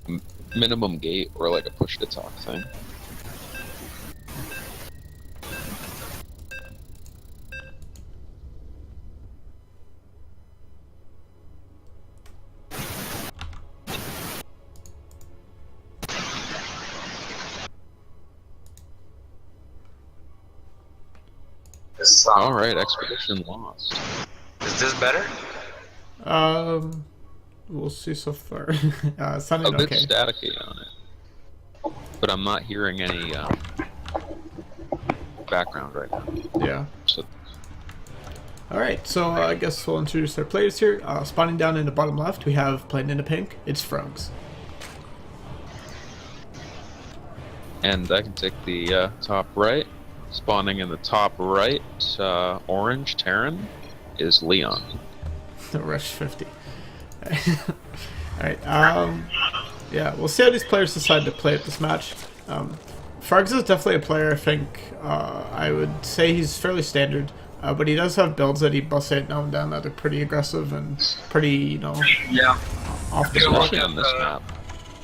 m- minimum gate or like a push to talk thing. All right, expedition lost. Is this better? Um, we'll see so far. A Sounded bit okay. staticky on it, but I'm not hearing any background right now. Yeah. So Alright, so I guess we'll introduce our players here. Spawning down in the bottom left, we have playing in the pink, it's Frugs. and I can take the top right. Spawning in the top right, orange Terran is Leon. Rush 50. Alright, yeah, we'll see how these players decide to play at this match. Frugs is definitely a player, I think, I would say he's fairly standard, but he does have builds that he busts out now and then that are pretty aggressive and pretty, you know, Yeah. off the You're wall. looking on this map.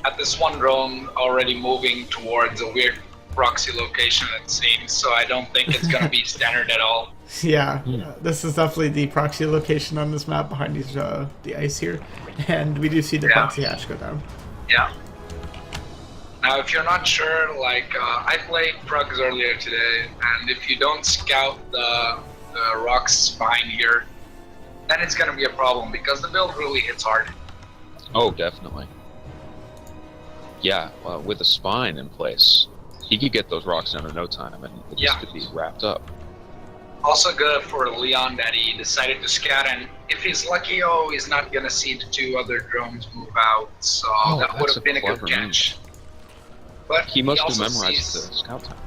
at this one drone already moving towards a weird proxy location, it seems, so I don't think it's going to be standard at all. Yeah, this is definitely the proxy location on this map behind these, the ice here, and we do see the proxy hatch go down. Yeah. Now, if you're not sure, like, I played Frugs earlier today, and if you don't scout the rock's spine here, then it's going to be a problem, because the build really hits hard. Oh, definitely. Yeah, with a spine in place, he could get those rocks down in no time, and it just could be wrapped up. Also good for Leon that he decided to scout, and if he's lucky, he's not going to see the two other drones move out, so that would have been a good catch. But He must have also memorized sees, the scout time.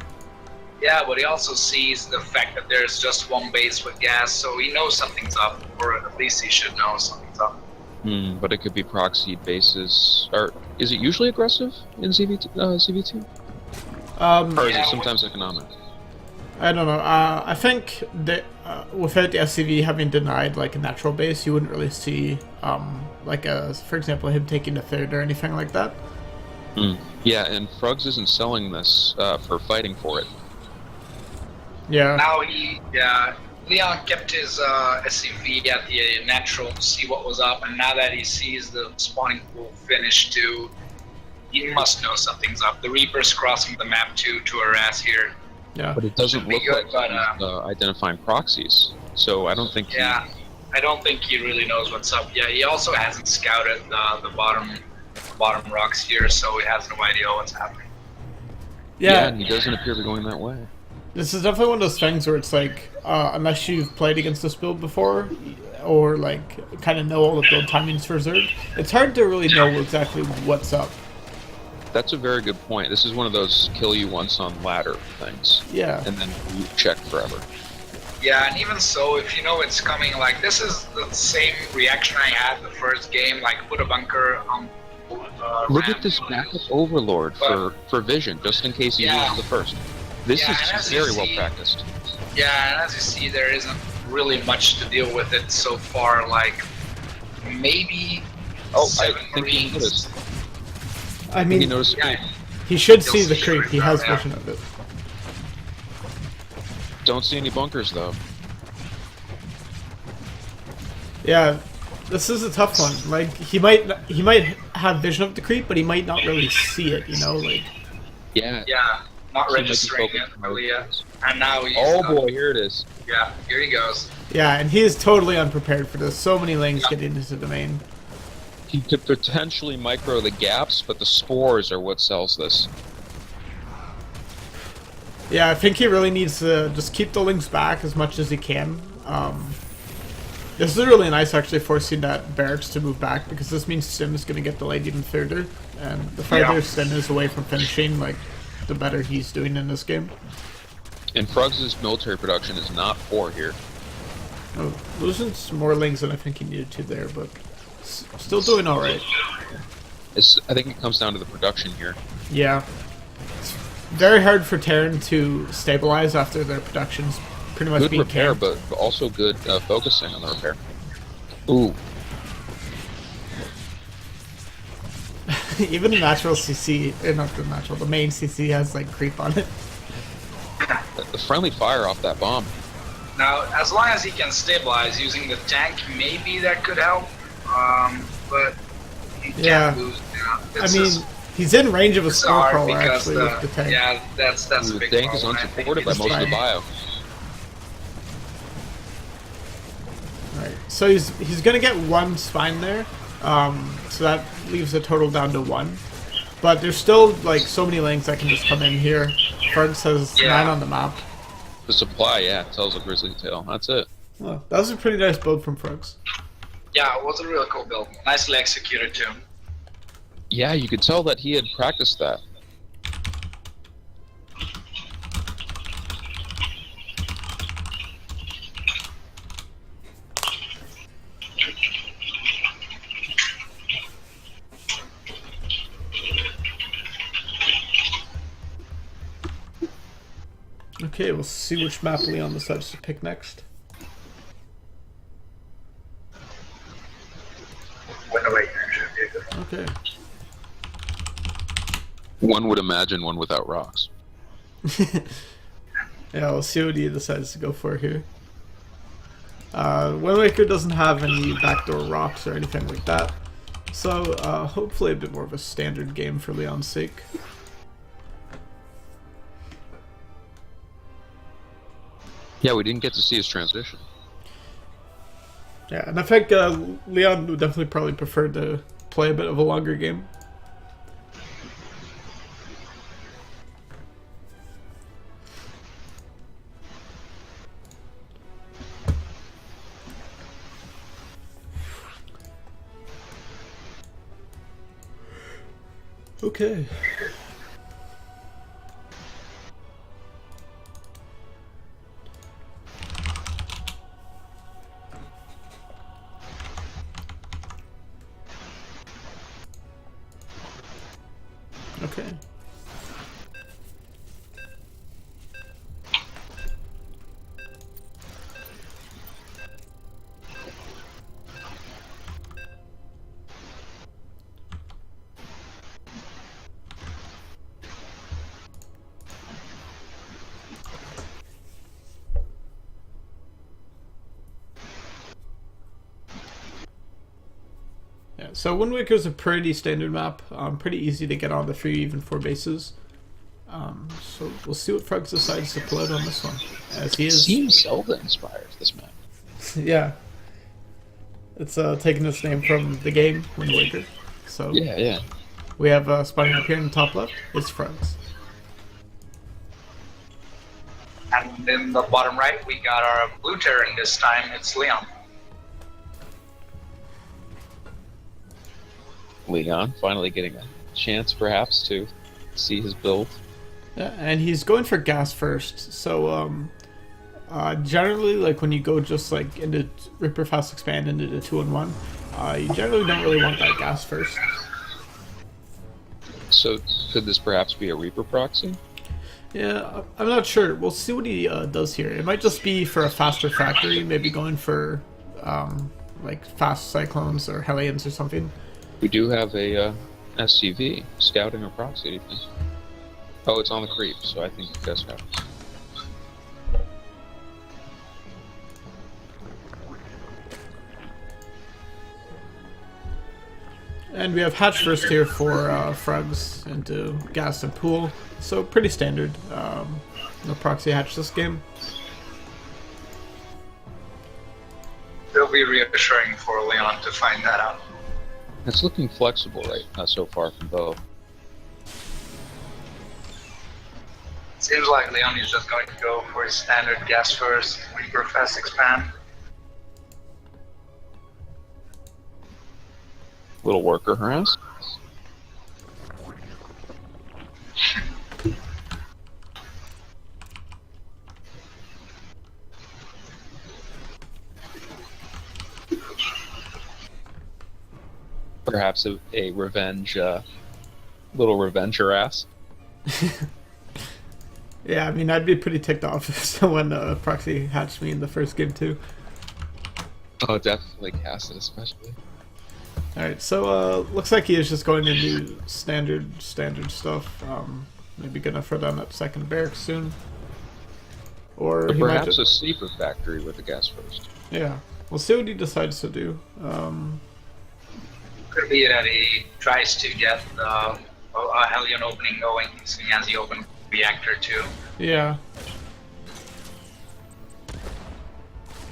yeah, but he also sees the fact that there's just one base with gas, so he knows something's up, or at least he should know something's up. But it could be proxied bases. Or is it usually aggressive in CVT? Or is it sometimes economic? I don't know. I think that without the SCV having denied like a natural base, you wouldn't really see like for example, him taking the third or anything like that. Yeah, and Frugs isn't selling this for fighting for it. Yeah. Now Leon kept his SCV at the natural to see what was up, and now that he sees the spawning pool finish too, he must know something's up. The Reaper's crossing the map too to harass here. Yeah. But it doesn't look good, like but, he's identifying proxies, so I don't think Yeah, I don't think he really knows what's up. Yeah, he also hasn't scouted the bottom rocks here, so he has no idea what's happening. Yeah, and he doesn't appear to be going that way. This is definitely one of those things where it's like, unless you've played against this build before, or like kind of know all the build timings for Zerg, it's hard to really know exactly what's up. That's a very good point. This is one of those kill you once on ladder things. Yeah. And then you check forever. Yeah, and even so, if you know it's coming, like, this is the same reaction I had the first game, like, put a bunker on Look ramp. at this backup overlord for vision, just in case he uses the first. This is very well practiced. Yeah, and as you see, there isn't really much to deal with it so far, like, maybe seven he Marines. noticed. I mean, He noticed. he should see the creep. He has vision of it. Don't see any bunkers though. Yeah, this is a tough one. Like he might have vision of the creep, but he might not really see it. You know, like. Yeah. Yeah, not He might be registering it focused really yet. And now he's... Oh boy, here it is. Yeah, here he goes. Yeah, and he is totally unprepared for this. So many lanes getting into the main. He could potentially micro the gaps, but the spores are what sells this. Yeah, I think he really needs to just keep the links back as much as he can. This is really nice, actually, forcing that barracks to move back, because this means Sim is going to get delayed even further. And the farther Sim is away from finishing, like, the better he's doing in this game. And Frugs' military production is not poor here. Oh, losing some more links than I think he needed to there, but still doing alright. I think it comes down to the production here. Yeah. It's very hard for Terran to stabilize after their production's pretty much Good being repair, camped. but also good focusing on the repair. Ooh. Even the natural CC, not the natural, the main CC has like creep on it. The friendly fire off that bomb. Now, as long as he can stabilize using the tank, maybe that could help. But he can't lose. I mean, he's in range of a score crawler actually with the tank. Yeah, that's a big problem. The tank is unsupported by most of the bio. Right, so he's gonna get one spine there, so that leaves the total down to 1. But there's still like so many lanes that can just come in here. Frugs has 9 on the map. The supply, tells a grizzly tail. That's it. Well, that was a pretty nice build from Frugs. Yeah, it was a really cool build. Nicely executed too. Yeah, you could tell that he had practiced that. Okay, we'll see which map Leon decides to pick next. Okay. One would imagine one without rocks. Yeah, we'll see what he decides to go for here. Wind Waker doesn't have any backdoor rocks or anything like that, so hopefully a bit more of a standard game for Leon's sake. Yeah, we didn't get to see his transition. Yeah, and I think Leon would definitely probably prefer to play a bit of a longer game. Okay. Okay. Yeah, so Wind Waker is a pretty standard map, pretty easy to get on the 3 even 4 bases. So we'll see what Frugs decides to pull out on this one, as he is. Seems Zelda inspired this map. Yeah, it's taking its name from the game Wind Waker. So yeah. We have spawning up here in the top left. It's Frugs. And in the bottom right, we got our blue Terran this time. It's Leon. Leon finally getting a chance, perhaps, to see his build. Yeah, and he's going for gas first. So generally, like when you go just like into Reaper Fast Expand into the 2-in-1, you generally don't really want that gas first. So could this perhaps be a Reaper proxy? Yeah, I'm not sure. We'll see what he does here. It might just be for a faster factory, maybe going for like fast Cyclones or Hellions or something. We do have a SCV, scouting or proxy, do you think? Oh, it's on the creep, so I think it does have. And we have hatch first here for Frugs into gas and pool, so pretty standard. No proxy hatch this game. It'll be reassuring for Leon to find that out. It's looking flexible right so far from both. Seems like Leon is just going to go for his standard gas first, Reaper Fast Expand. Little worker harass. Perhaps a revenge, little revenge harass. Yeah, I mean, I'd be pretty ticked off if someone proxy hatched me in the first game too. Oh, definitely cast it, especially. Alright, so looks like he is just going to do standard stuff. Maybe gonna throw down that second barracks soon. Or he might perhaps a sleeper factory with the gas first. Yeah, we'll see what he decides to do. Could be that he tries to get a Hellion opening going, so he has the open reactor too. Yeah.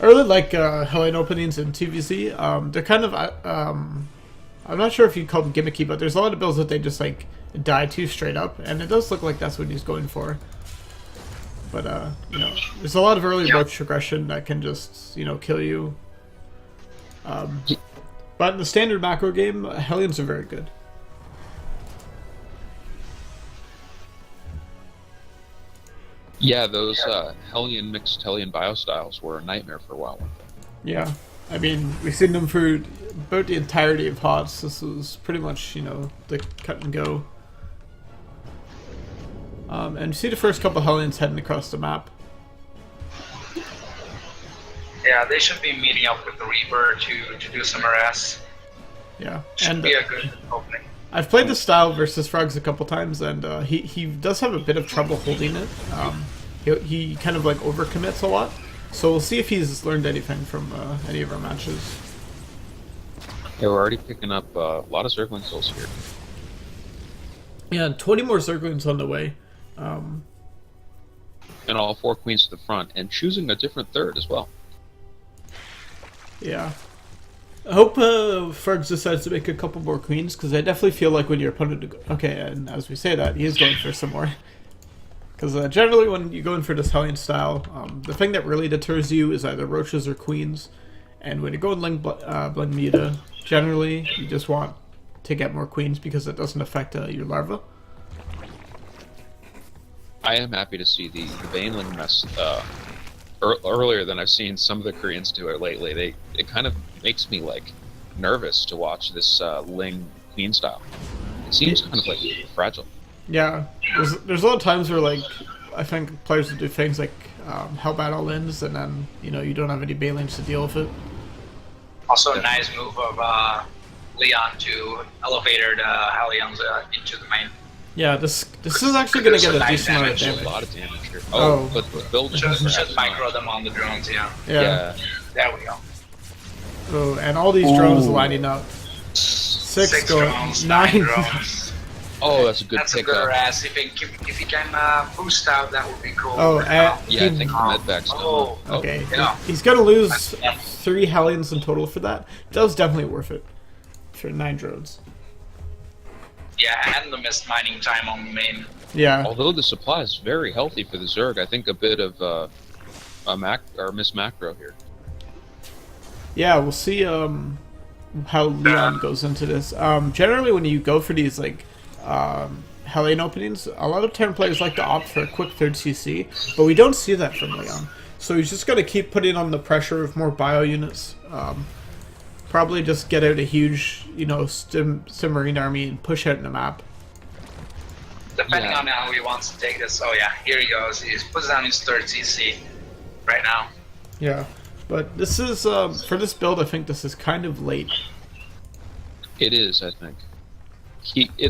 I really like Hellion openings in TVZ. They're kind of, I'm not sure if you'd call them gimmicky, but there's a lot of builds that they just like die to straight up, and it does look like that's what he's going for. But, you know, there's a lot of early roach aggression that can just, you know, kill you. But in the standard macro game, Hellions are very good. Yeah, those Hellion mixed Hellion biostyles were a nightmare for a while. Yeah, I mean, we've seen them for about the entirety of HOTS. This was pretty much, you know, the cut and go. And you see the first couple Hellions heading across the map. Yeah, they should be meeting up with the Reaper to do some RS. Yeah, Should be a good opening. I've played this style versus Frugs a couple times, and he does have a bit of trouble holding it. He kind of like overcommits a lot, so we'll see if he's learned anything from any of our matches. Yeah, we're already picking up a lot of circling souls here. Yeah, 20 more Zerglings on the way. And all 4 queens to the front, and choosing a different third as well. Yeah. I hope Frugs decides to make a couple more queens, because I definitely feel like when your opponent... Okay, and as we say that, he is going for some more. Because generally when you go in for this Hellion style, the thing that really deters you is either roaches or queens. And when you go in Bling Muta, generally you just want to get more queens because it doesn't affect your larva. I am happy to see the Baneling mess earlier than I've seen some of the Koreans do it lately. It kind of makes me like nervous to watch this Ling Queen style. It seems kind of like fragile. Yeah, there's a lot of times where like I think players will do things like Hellbat Allins, and then you know you don't have any Banelings to deal with it. Also, a nice move of Leon to elevator the Hellions into the main. Yeah, this is actually going to get a decent amount of damage. A lot of damage here. Oh. But the building Just micro them on the drones, yeah. Yeah. There we go. Oh, and all these drones lining up. 6 going, drones, 9 drones. Oh, that's a good That's a pickup. good RS. If you can boost out, that would be cool. Oh, Yeah, I think the medbac's done. Oh, okay. yeah. He's going to lose 3 Hellions in total for that. That was definitely worth it for 9 drones. Yeah, and the missed mining time on the main. Yeah. Although the supply is very healthy for the Zerg, I think a bit of miss macro here. Yeah, we'll see how Leon goes into this. Generally, when you go for these like Hellion openings, a lot of Terran players like to opt for a quick 3rd CC, but we don't see that from Leon. So he's just got to keep putting on the pressure of more bio units. Probably just get out a huge, you know, Marine army and push out in the map. Depending on how he wants to take this. Oh yeah, here he goes. He puts down his 3rd CC right now. Yeah, but this is for this build. I think this is kind of late. It is, I think.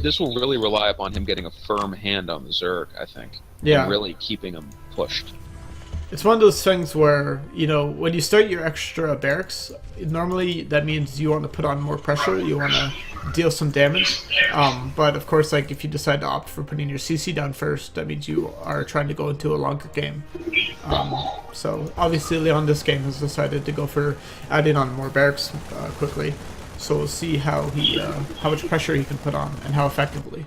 This will really rely upon him getting a firm hand on the Zerg, I think. Yeah. And really keeping him pushed. It's one of those things where, you know, when you start your extra barracks, normally that means you want to put on more pressure, you want to deal some damage. But of course, like if you decide to opt for putting your CC down first, that means you are trying to go into a longer game. So obviously Leon this game has decided to go for adding on more barracks quickly. So we'll see how much pressure he can put on and how effectively.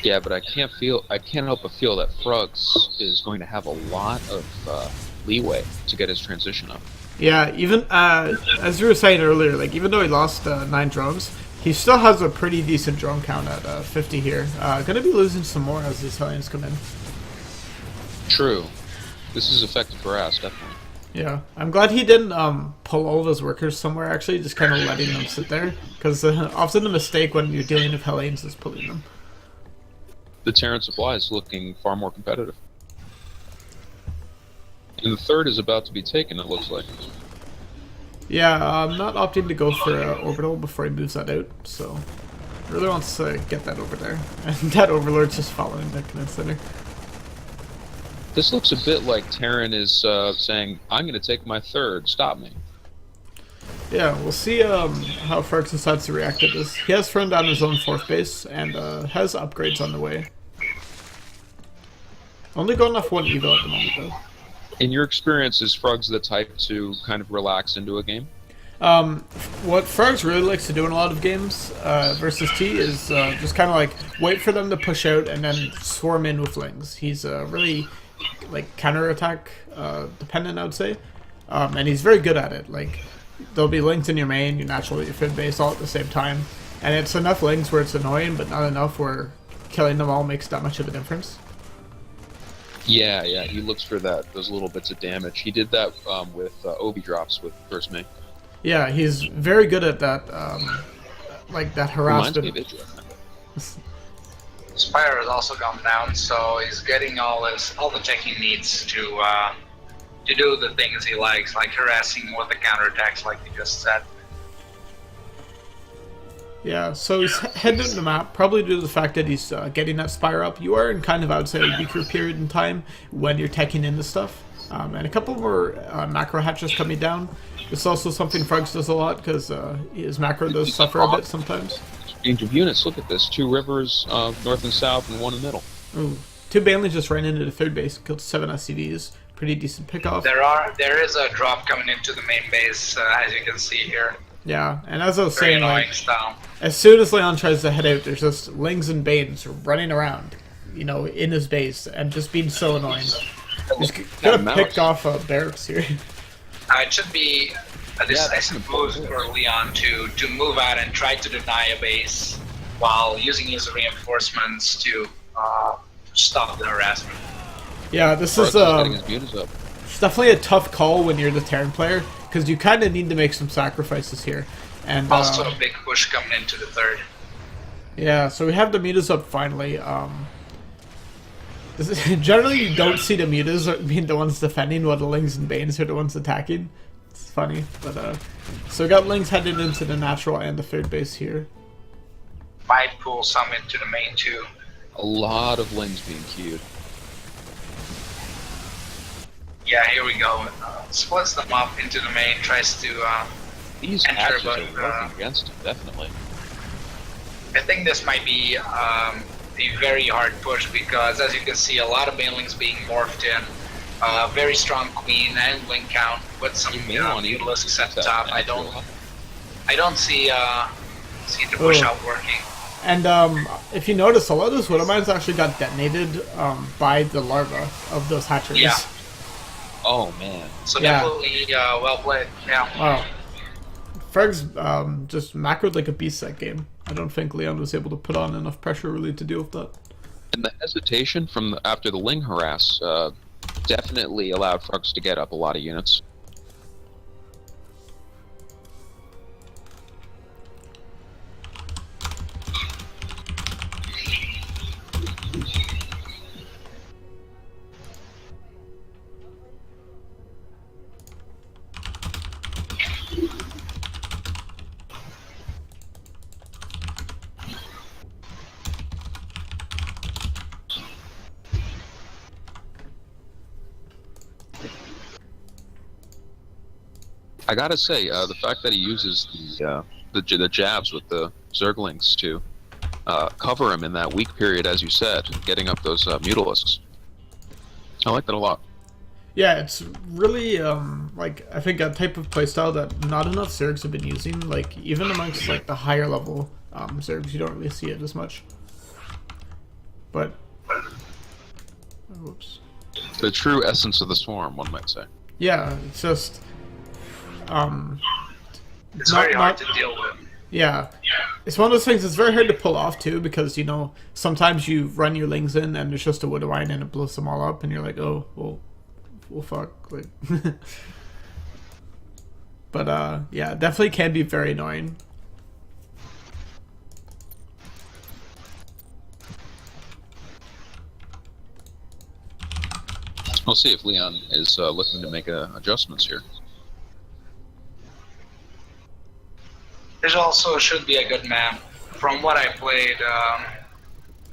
Yeah, but I can't help but feel that Frugs is going to have a lot of leeway to get his transition up. Yeah, even as you were saying earlier, like even though he lost 9 drones, he still has a pretty decent drone count at 50 here. Gonna be losing some more as these Hellions come in. True. This is effective for us, definitely. Yeah, I'm glad he didn't pull all of his workers somewhere, actually, just kind of letting them sit there. Because often the mistake when you're dealing with Hellions is pulling them. The Terran supply is looking far more competitive. And the 3rd is about to be taken, it looks like. Yeah, I'm not opting to go for orbital before he moves that out, so really wants to get that over there. And that Overlord's just following that command center. This looks a bit like Terran is saying, "I'm going to take my third. Stop me." Yeah, we'll see how Frugs decides to react to this. He has thrown down his own 4th base and has upgrades on the way. Only going off 1 evo at the moment, though. In your experience, is Frugs the type to kind of relax into a game? What Frugs really likes to do in a lot of games versus T is just kind of like wait for them to push out and then swarm in with lings. He's really like counterattack dependent, I would say, and he's very good at it. Like there'll be lings in your main, your natural, your fid base all at the same time, and it's enough lings where it's annoying, but not enough where killing them all makes that much of a difference. Yeah, he looks for those little bits of damage. He did that with Obi drops with First Mate. Yeah, he's very good at that, like that harassment. Reminds me of Vigil. Spire has also gone down, so he's getting all the tech he needs to do the things he likes, like harassing with the counterattacks, like you just said. Yeah, so he's heading into the map, probably due to the fact that he's getting that Spire up. You are in kind of, I would say, a weaker period in time when you're teching into stuff. And a couple more macro hatches coming down. It's also something Frugs does a lot, because his macro does suffer a bit sometimes. Range of units, look at this. 2 rivers, north and south, and 1 in the middle. Ooh. 2 Banelings just ran into the 3rd base, killed 7 SCVs. Pretty decent pickoff. There is a drop coming into the main base, as you can see here. Yeah, and as I was Very saying, annoying like, style. as soon as Leon tries to head out, there's just Lings and Banes running around, you know, in his base, and just being so annoying. He's gonna pick off barracks here. It should be a decisive move for Leon to move out and try to deny a base while using his reinforcements to stop the harassment. Yeah, this is it's definitely a tough call when you're the Terran player, because you kind of need to make some sacrifices here. And also a big push coming into the 3rd. Yeah, so we have the mutas up finally. Generally, you don't see the mutas being the ones defending, while the Lings and Banes are the ones attacking. It's funny, but so we got Lings headed into the natural and the 3rd base here. Might pull some into the main too. A lot of Lings being queued. Yeah, here we go. Splits them up into the main, tries to These enter, hatches but are working against him, definitely. I think this might be a very hard push, because as you can see, a lot of banelings being morphed in. Very strong queen and link count with some mutilisks at the top. I don't see the push out working. And if you notice, a lot of those Widow Mines actually got detonated by the larva of those hatcheries. Yeah. Oh man. So definitely well played. Yeah. Wow. Frugs just macroed like a beast that game. I don't think Leon was able to put on enough pressure really to deal with that. And the hesitation from after the Ling harass definitely allowed Frugs to get up a lot of units. I gotta say, the fact that he uses the jabs with the Zerglings to cover him in that weak period, as you said, getting up those Mutilisks. I like that a lot. Yeah, it's really like I think a type of playstyle that not enough Zergs have been using. Like even amongst like the higher level Zergs, you don't really see it as much. But whoops. The true essence of the swarm, one might say. Yeah, it's just it's very hard to deal with. Yeah. It's one of those things that's very hard to pull off too, because you know sometimes you run your Lings in and there's just a Widow Mine and it blows them all up and you're like, oh well fuck, like but yeah, definitely can be very annoying. We'll see if Leon is looking to make adjustments here. This also should be a good map. From what I played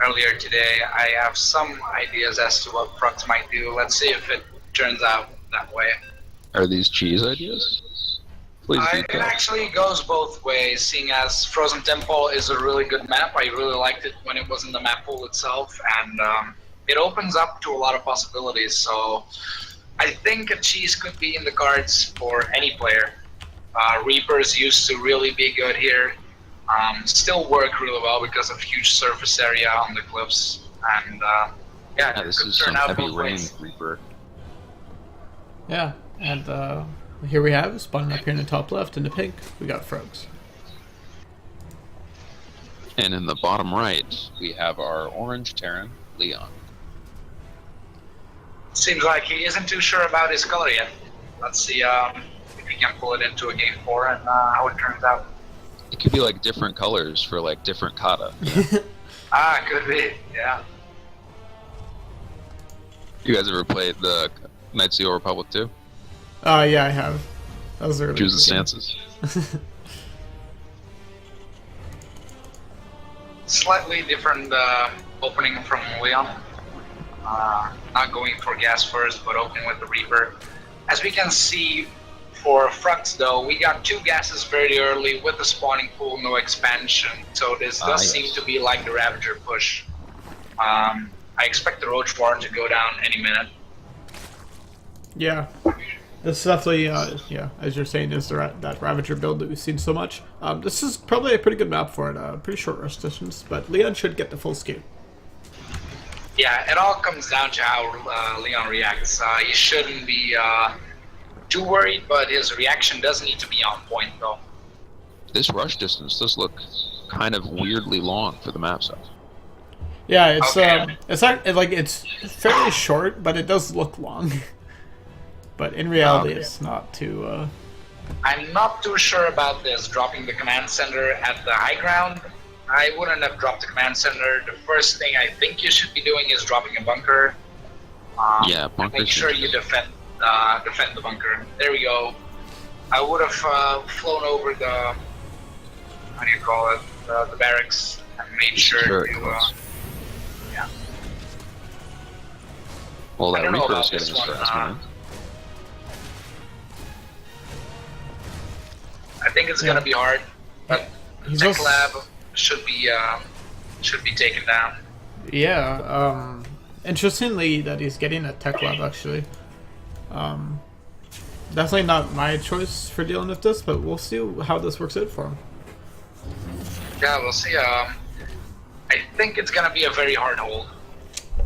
earlier today, I have some ideas as to what Frugs might do. Let's see if it turns out that way. Are these cheese ideas? Please do It tell. actually goes both ways, seeing as Frozen Temple is a really good map. I really liked it when it was in the map pool itself, and it opens up to a lot of possibilities. So I think a cheese could be in the cards for any player. Reapers used to really be good here. Still work really well because of huge surface area on the cliffs, and Yeah, it this could is turn some out heavy both rain ways. Reaper. Yeah, and here we have, spawning up here in the top left in the pink, we got Frugs. And in the bottom right, we have our orange Terran, Leon. Seems like he isn't too sure about his color yet. Let's see if he can pull it into a game 4 and how it turns out. It could be like different colors for like different kata. Could be, yeah. You guys ever played the Knights of the Old Republic 2? Yeah, I have. That was early. Choose the stances. Slightly different opening from Leon. Not going for gas first, but opening with the Reaper. As we can see, for Frugs though, we got 2 gases very early with the spawning pool, no expansion. So this does yes. seem to be like the Ravager push. I expect the Roach Warren to go down any minute. Yeah. This is definitely, yeah, as you're saying, is that Ravager build that we've seen so much. This is probably a pretty good map for it, pretty short rush distance, but Leon should get the full skew. Yeah, it all comes down to how Leon reacts. You shouldn't be too worried, but his reaction does need to be on point, though. This rush distance does look kind of weirdly long for the map size. Yeah, it's Okay. it's not like it's fairly short, but it does look long. But in reality, Okay. it's not too. I'm not too sure about this, dropping the command center at the high ground. I wouldn't have dropped the command center. The first thing I think you should be doing is dropping a bunker. Yeah, bunkers Make sure seems you defend the bunker. There we go. I would have flown over the, how do you call it, the barracks, and made sure Sure, to, of course. yeah. Well, I that don't know Reaper about is getting this us one, fast, man. I think it's Yeah. gonna be hard, but He's Tech also- Lab should be taken down. Yeah. Interestingly, that he's getting a tech lab actually. Definitely not my choice for dealing with this, but we'll see how this works out for him. Yeah, we'll see. I think it's gonna be a very hard hold.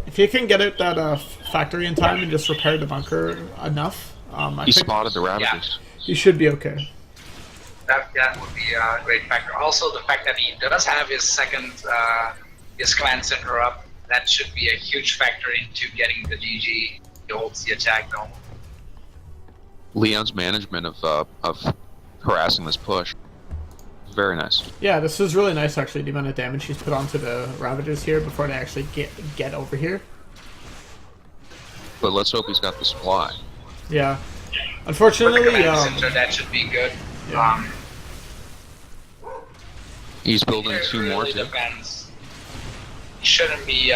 If he can get out that factory in time and just repair the bunker enough, I He think spotted the Ravagers. he should be okay. That would be a great factor. Also, the fact that he does have his second his command center up, that should be a huge factor into getting the GG. He holds the attack though. Leon's management of harassing this push, very nice. Yeah, this is really nice actually, the amount of damage he's put onto the Ravagers here before they actually get over here. But let's hope he's got the supply. Yeah. With the Unfortunately, command center, that should be good. yeah. He's building It 2 more really too. depends. He shouldn't be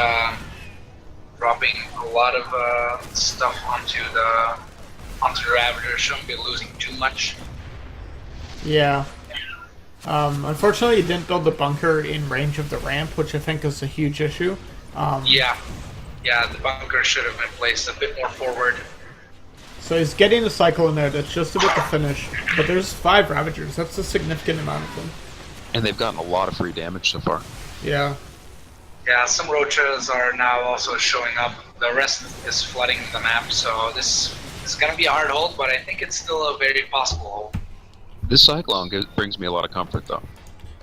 dropping a lot of stuff onto the Ravager. Shouldn't be losing too much. Yeah. Unfortunately, he didn't build the bunker in range of the ramp, which I think is a huge issue. Yeah, the bunker should have been placed a bit more forward. So he's getting a cycle in there that's just about to finish, but there's 5 Ravagers. That's a significant amount of them. And they've gotten a lot of free damage so far. Yeah. Yeah, some roaches are now also showing up. The rest is flooding the map, so this is going to be a hard hold, but I think it's still a very possible hold. This Cyclone brings me a lot of comfort though.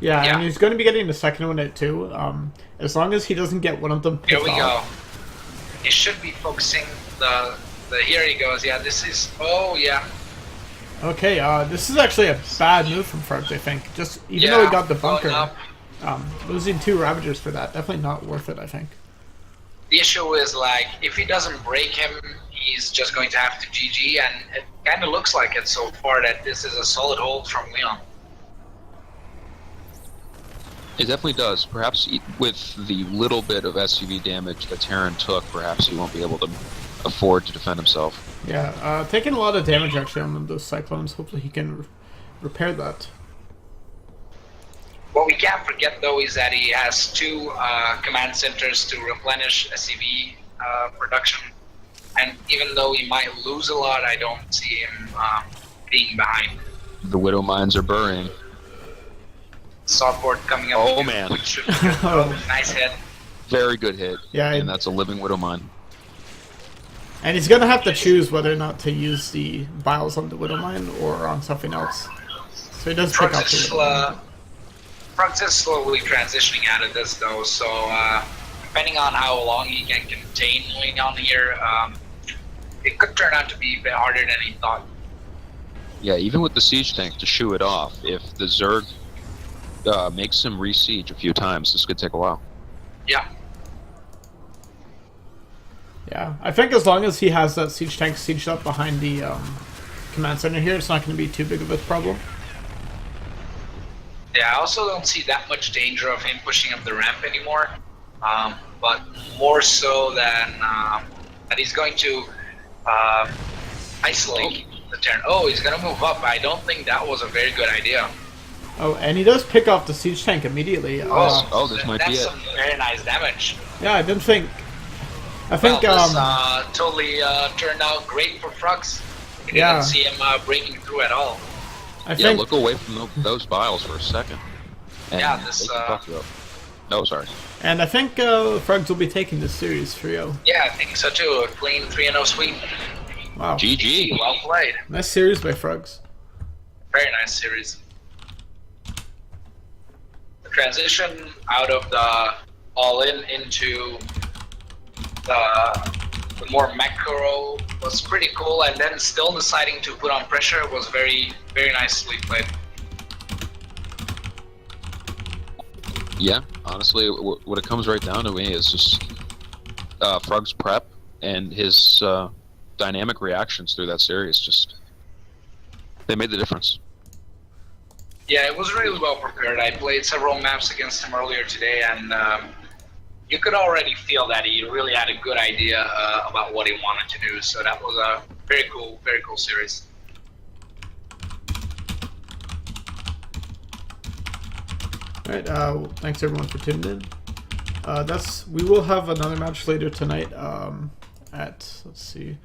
Yeah, Yeah. and he's going to be getting the second one out too. As long as he doesn't get one of them Here picked we go. off. He should be focusing the here he goes. Yeah, this is, oh yeah. Okay, this is actually a bad move from Frugs, I think. Just even though he got the going bunker, up. losing 2 Ravagers for that, definitely not worth it, I think. The issue is, like, if he doesn't break him, he's just going to have to GG, and it kind of looks like it so far that this is a solid hold from Leon. It definitely does. Perhaps with the little bit of SCV damage that Terran took, perhaps he won't be able to afford to defend himself. Yeah, taking a lot of damage actually on those Cyclones. Hopefully he can repair that. What we can't forget though is that he has 2 command centers to replenish SCV production. And even though he might lose a lot, I don't see him being behind. The Widow Mines are burying. Starport coming up. Oh, man. Which should be good. Oh, nice hit. Very good hit. Yeah, and that's a living Widow Mine. And he's gonna have to choose whether or not to use the Biles on the Widow Mine or on something else. So he does pick up the Widow Mine. Frugs is slowly transitioning out of this though, so depending on how long he can contain Leon here, it could turn out to be a bit harder than he thought. Yeah, even with the siege tank to shoo it off, if the Zerg makes him re-siege a few times, this could take a while. Yeah. Yeah, I think as long as he has that siege tank sieged up behind the command center here, it's not going to be too big of a problem. Yeah, I also don't see that much danger of him pushing up the ramp anymore, but more so than that he's going to isolate the turn. Oh, he's going to move up. I don't think that was a very good idea. Oh, and he does pick off the siege tank immediately. This might be it. That's some very nice damage. Yeah, I didn't think... I think, well, this totally turned out great for Frugs. You didn't see him breaking through at all. I think... look away from those Biles for a second. And yeah, this... No, sorry. And I think Frugs will be taking this series 3-0. Yeah, I think so too. A clean 3-0 sweep. Wow. GG. Well played. Nice series by Frugs. Very nice series. The transition out of the Allin into the more macro was pretty cool, and then still deciding to put on pressure was very, very nicely played. Yeah, honestly, what it comes right down to me is just Frug's prep and his dynamic reactions through that series. Just they made the difference. Yeah, it was really well prepared. I played several maps against him earlier today, and you could already feel that he really had a good idea about what he wanted to do. So that was a very cool series. All right, thanks everyone for tuning in. We will have another match later tonight at, let's see,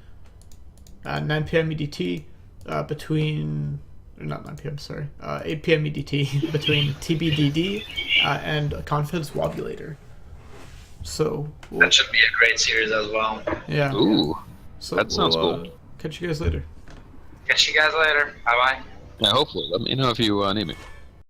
9 p.m. EDT between, or not 9 p.m., sorry, 8 p.m. EDT between TBDD and Confidence Wobulator. So that should be a great series as well. Yeah. Ooh, so that sounds cool. Catch you guys later. Catch you guys later. Bye bye. Yeah, hopefully. Let me know if you need me.